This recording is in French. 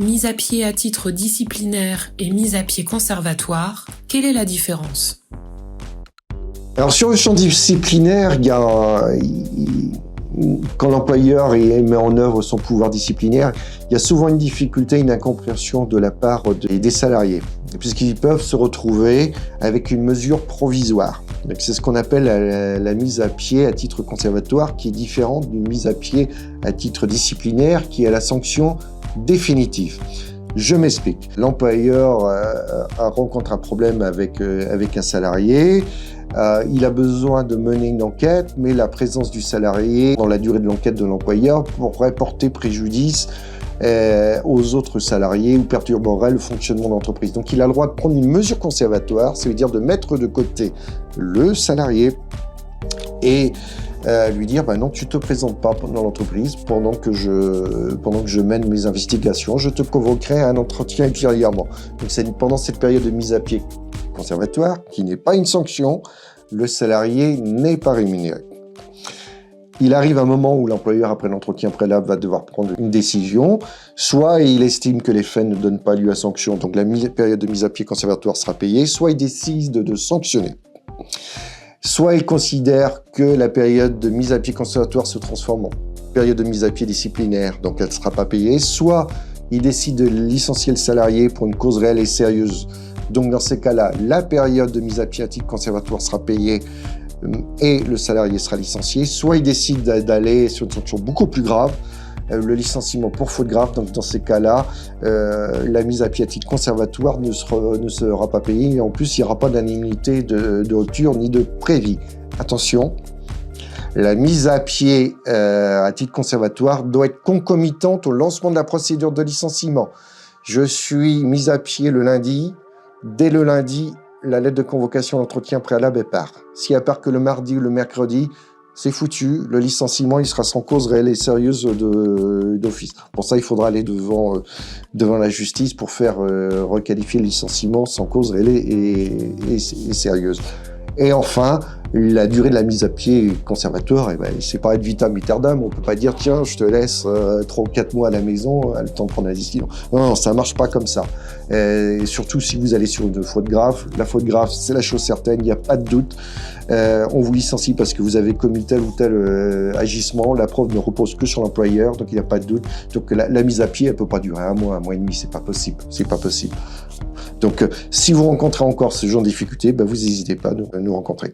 Mise à pied à titre disciplinaire et mise à pied conservatoire, quelle est la différence? Alors sur le champ disciplinaire, quand l'employeur met en œuvre son pouvoir disciplinaire, il y a souvent une difficulté, une incompréhension de la part des salariés, puisqu'ils peuvent se retrouver avec une mesure provisoire. C'est ce qu'on appelle la mise à pied à titre conservatoire, qui est différente d'une mise à pied à titre disciplinaire, qui est la sanction définitive. Je m'explique. L'employeur rencontre un problème avec un salarié. Il a besoin de mener une enquête, mais la présence du salarié dans la durée de l'enquête de l'employeur pourrait porter préjudice aux autres salariés ou perturberait le fonctionnement de l'entreprise. Donc il a le droit de prendre une mesure conservatoire, ça veut dire de mettre de côté le salarié et lui dire non, tu te présentes pas dans l'entreprise pendant que je mène mes investigations, je te convoquerai à un entretien ultérieurement. Donc c'est pendant cette période de mise à pied conservatoire, qui n'est pas une sanction, le salarié n'est pas rémunéré. Il arrive un moment où l'employeur, après l'entretien préalable, va devoir prendre une décision. Soit il estime que les faits ne donnent pas lieu à sanction, donc la période de mise à pied conservatoire sera payée, soit il décide de sanctionner. Soit il considère que la période de mise à pied conservatoire se transforme en période de mise à pied disciplinaire, donc elle ne sera pas payée. Soit il décide de licencier le salarié pour une cause réelle et sérieuse. Donc dans ces cas-là, la période de mise à pied à titre conservatoire sera payée et le salarié sera licencié. Soit il décide d'aller sur une sanction beaucoup plus grave, le licenciement pour faute grave. Donc dans ces cas-là, la mise à pied à titre conservatoire ne sera pas payée. Et en plus, il n'y aura pas d'indemnité de rupture ni de préavis. Attention, la mise à pied à titre conservatoire doit être concomitante au lancement de la procédure de licenciement. Je suis mis à pied le lundi. Dès le lundi, la lettre de convocation à l'entretien préalable part. Si elle part que le mardi ou le mercredi, c'est foutu. Le licenciement, il sera sans cause réelle et sérieuse d'office. Pour ça, il faudra aller devant la justice pour faire requalifier le licenciement sans cause réelle et sérieuse. Et enfin, la durée de la mise à pied conservatoire, c'est pas être vitam aeternam. On peut pas dire, tiens, je te laisse 3 ou 4 mois à la maison, le temps de prendre la décision. Non, ça marche pas comme ça. Et surtout si vous allez sur une faute grave. La faute grave, c'est la chose certaine, il n'y a pas de doute. On vous licencie parce que vous avez commis tel ou tel agissement. La preuve ne repose que sur l'employeur, donc il n'y a pas de doute. Donc la mise à pied, elle peut pas durer un mois et demi, c'est pas possible. C'est pas possible. Donc si vous rencontrez encore ce genre de difficultés, vous n'hésitez pas à nous rencontrer.